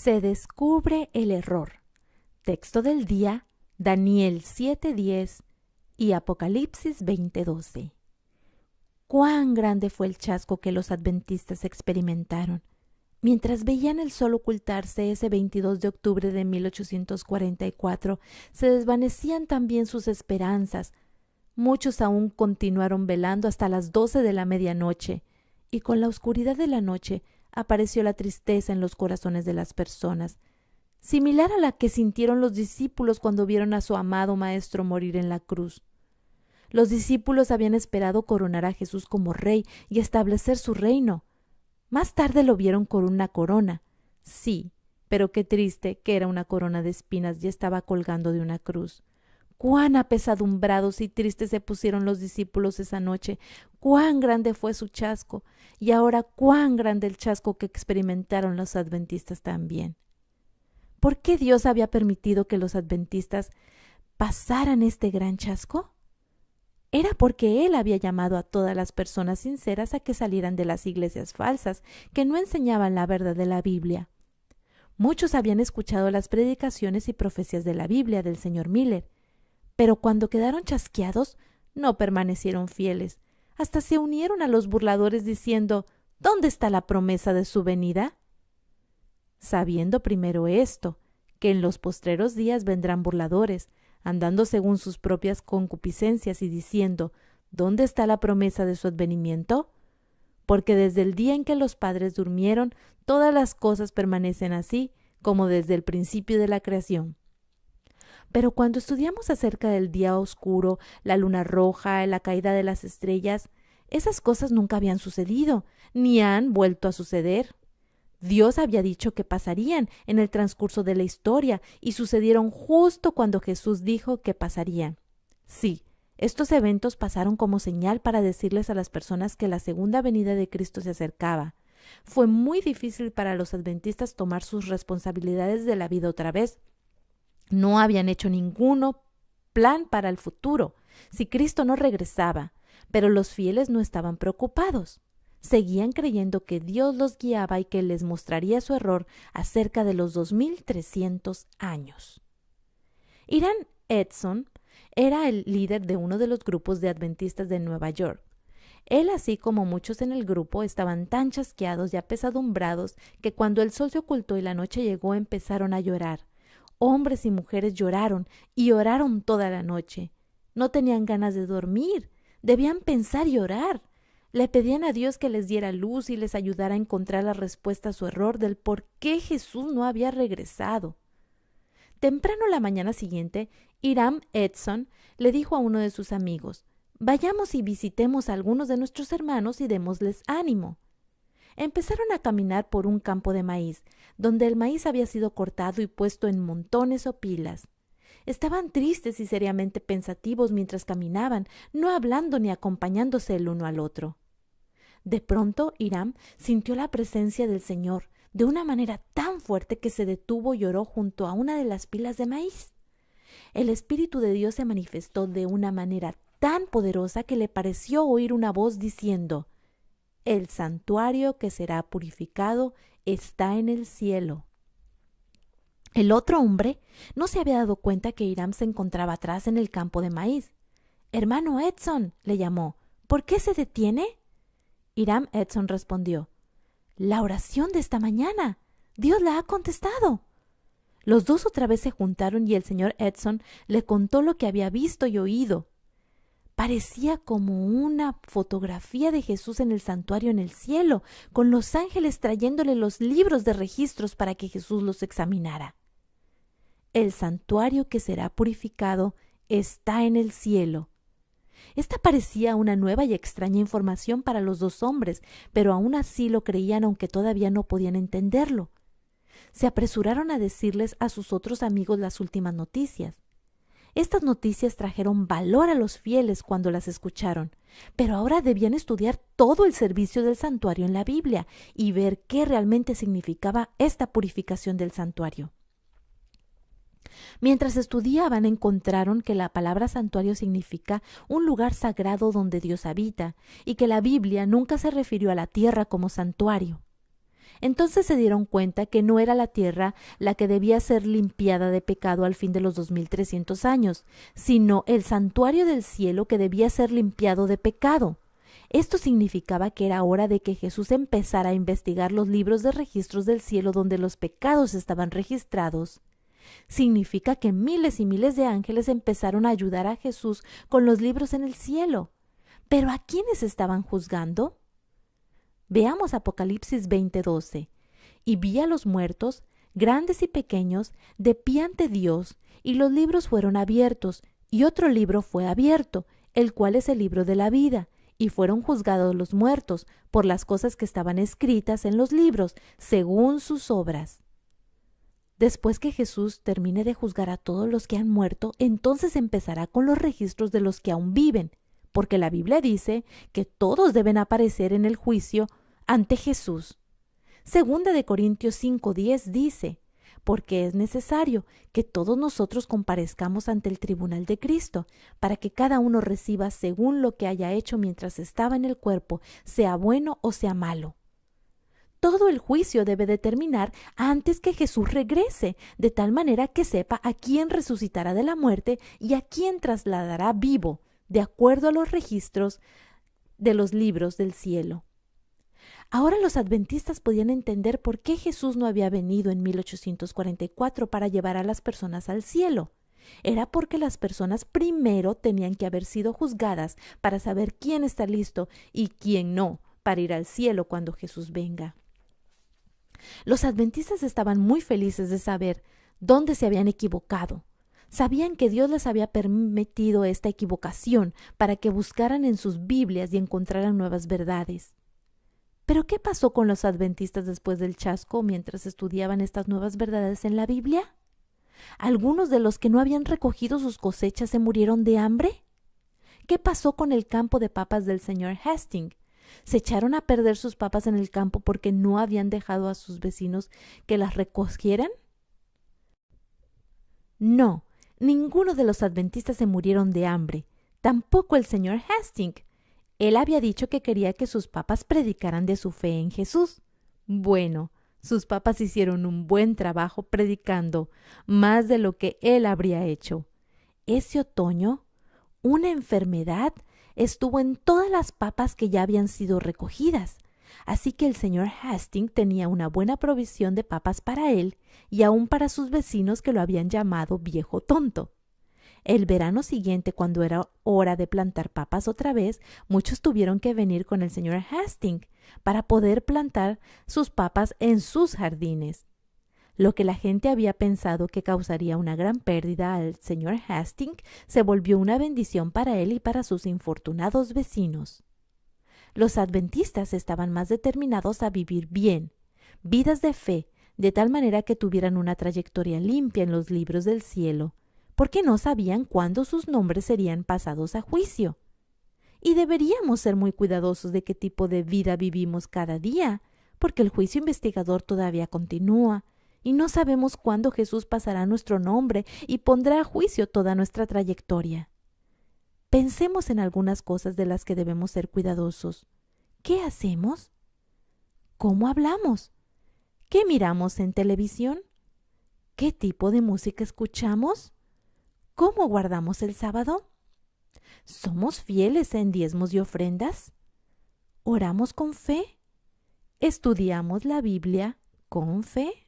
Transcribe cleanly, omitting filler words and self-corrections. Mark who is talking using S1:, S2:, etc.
S1: Se descubre el error. Texto del día, Daniel 7:10 y Apocalipsis 20:12. Cuán grande fue el chasco que los adventistas experimentaron. Mientras veían el sol ocultarse ese 22 de octubre de 1844, se desvanecían también sus esperanzas. Muchos aún continuaron velando hasta las 12 de la medianoche, y con la oscuridad de la noche apareció la tristeza en los corazones de las personas, similar a la que sintieron los discípulos cuando vieron a su amado Maestro morir en la cruz. Los discípulos habían esperado coronar a Jesús como rey y establecer su reino. Más tarde lo vieron con una corona. Sí, pero qué triste que era una corona de espinas y estaba colgando de una cruz. Cuán apesadumbrados y tristes se pusieron los discípulos esa noche, cuán grande fue su chasco, y ahora cuán grande el chasco que experimentaron los adventistas también. ¿Por qué Dios había permitido que los adventistas pasaran este gran chasco? Era porque Él había llamado a todas las personas sinceras a que salieran de las iglesias falsas, que no enseñaban la verdad de la Biblia. Muchos habían escuchado las predicaciones y profecías de la Biblia del señor Miller, pero cuando quedaron chasqueados, no permanecieron fieles. Hasta se unieron a los burladores diciendo, ¿dónde está la promesa de su venida? Sabiendo primero esto, que en los postreros días vendrán burladores, andando según sus propias concupiscencias y diciendo, ¿dónde está la promesa de su advenimiento? Porque desde el día en que los padres durmieron, todas las cosas permanecen así, como desde el principio de la creación. Pero cuando estudiamos acerca del día oscuro, la luna roja, la caída de las estrellas, esas cosas nunca habían sucedido, ni han vuelto a suceder. Dios había dicho que pasarían en el transcurso de la historia y sucedieron justo cuando Jesús dijo que pasarían. Sí, estos eventos pasaron como señal para decirles a las personas que la segunda venida de Cristo se acercaba. Fue muy difícil para los adventistas tomar sus responsabilidades de la vida otra vez. No habían hecho ningún plan para el futuro, si Cristo no regresaba, pero los fieles no estaban preocupados. Seguían creyendo que Dios los guiaba y que les mostraría su error acerca de los 2300 años. Hiram Edson era el líder de uno de los grupos de adventistas de Nueva York. Él, así como muchos en el grupo, estaban tan chasqueados y apesadumbrados que cuando el sol se ocultó y la noche llegó empezaron a llorar. Hombres y mujeres lloraron y oraron toda la noche. No tenían ganas de dormir, debían pensar y orar. Le pedían a Dios que les diera luz y les ayudara a encontrar la respuesta a su error del por qué Jesús no había regresado. Temprano la mañana siguiente, Hiram Edson le dijo a uno de sus amigos, «Vayamos y visitemos a algunos de nuestros hermanos y démosles ánimo». Empezaron a caminar por un campo de maíz, donde el maíz había sido cortado y puesto en montones o pilas. Estaban tristes y seriamente pensativos mientras caminaban, no hablando ni acompañándose el uno al otro. De pronto, Hiram sintió la presencia del Señor de una manera tan fuerte que se detuvo y oró junto a una de las pilas de maíz. El Espíritu de Dios se manifestó de una manera tan poderosa que le pareció oír una voz diciendo, «El santuario que será purificado está en el cielo». El otro hombre no se había dado cuenta que Hiram se encontraba atrás en el campo de maíz. «Hermano Edson», le llamó, «¿por qué se detiene?» Hiram Edson respondió, «La oración de esta mañana. Dios la ha contestado». Los dos otra vez se juntaron y el señor Edson le contó lo que había visto y oído. Parecía como una fotografía de Jesús en el santuario en el cielo, con los ángeles trayéndole los libros de registros para que Jesús los examinara. El santuario que será purificado está en el cielo. Esta parecía una nueva y extraña información para los dos hombres, pero aún así lo creían aunque todavía no podían entenderlo. Se apresuraron a decirles a sus otros amigos las últimas noticias. Estas noticias trajeron valor a los fieles cuando las escucharon, pero ahora debían estudiar todo el servicio del santuario en la Biblia y ver qué realmente significaba esta purificación del santuario. Mientras estudiaban, encontraron que la palabra santuario significa un lugar sagrado donde Dios habita y que la Biblia nunca se refirió a la tierra como santuario. Entonces se dieron cuenta que no era la tierra la que debía ser limpiada de pecado al fin de los 2300 años, sino el santuario del cielo que debía ser limpiado de pecado. Esto significaba que era hora de que Jesús empezara a investigar los libros de registros del cielo donde los pecados estaban registrados. Significa que miles y miles de ángeles empezaron a ayudar a Jesús con los libros en el cielo. ¿Pero a quiénes estaban juzgando? Veamos Apocalipsis 20:12. Y vi a los muertos, grandes y pequeños, de pie ante Dios, y los libros fueron abiertos, y otro libro fue abierto, el cual es el libro de la vida, y fueron juzgados los muertos por las cosas que estaban escritas en los libros, según sus obras. Después que Jesús termine de juzgar a todos los que han muerto, entonces empezará con los registros de los que aún viven, porque la Biblia dice que todos deben aparecer en el juicio ante Jesús. Segunda de Corintios 5:10 dice, porque es necesario que todos nosotros comparezcamos ante el tribunal de Cristo, para que cada uno reciba según lo que haya hecho mientras estaba en el cuerpo, sea bueno o sea malo. Todo el juicio debe de terminar antes que Jesús regrese, de tal manera que sepa a quién resucitará de la muerte y a quién trasladará vivo, de acuerdo a los registros de los libros del cielo. Ahora los adventistas podían entender por qué Jesús no había venido en 1844 para llevar a las personas al cielo. Era porque las personas primero tenían que haber sido juzgadas para saber quién está listo y quién no para ir al cielo cuando Jesús venga. Los adventistas estaban muy felices de saber dónde se habían equivocado. Sabían que Dios les había permitido esta equivocación para que buscaran en sus Biblias y encontraran nuevas verdades. ¿Pero qué pasó con los adventistas después del chasco mientras estudiaban estas nuevas verdades en la Biblia? ¿Algunos de los que no habían recogido sus cosechas se murieron de hambre? ¿Qué pasó con el campo de papas del señor Hastings? ¿Se echaron a perder sus papas en el campo porque no habían dejado a sus vecinos que las recogieran? No, ninguno de los adventistas se murieron de hambre, tampoco el señor Hastings. Él había dicho que quería que sus papas predicaran de su fe en Jesús. Bueno, sus papas hicieron un buen trabajo predicando, más de lo que él habría hecho. Ese otoño, una enfermedad estuvo en todas las papas que ya habían sido recogidas. Así que el señor Hastings tenía una buena provisión de papas para él y aún para sus vecinos que lo habían llamado viejo tonto. El verano siguiente, cuando era hora de plantar papas otra vez, muchos tuvieron que venir con el señor Hastings para poder plantar sus papas en sus jardines. Lo que la gente había pensado que causaría una gran pérdida al señor Hastings se volvió una bendición para él y para sus infortunados vecinos. Los adventistas estaban más determinados a vivir bien, vidas de fe, de tal manera que tuvieran una trayectoria limpia en los libros del cielo, porque no sabían cuándo sus nombres serían pasados a juicio. Y deberíamos ser muy cuidadosos de qué tipo de vida vivimos cada día, porque el juicio investigador todavía continúa, y no sabemos cuándo Jesús pasará nuestro nombre y pondrá a juicio toda nuestra trayectoria. Pensemos en algunas cosas de las que debemos ser cuidadosos. ¿Qué hacemos? ¿Cómo hablamos? ¿Qué miramos en televisión? ¿Qué tipo de música escuchamos? ¿Cómo guardamos el sábado? ¿Somos fieles en diezmos y ofrendas? ¿Oramos con fe? ¿Estudiamos la Biblia con fe?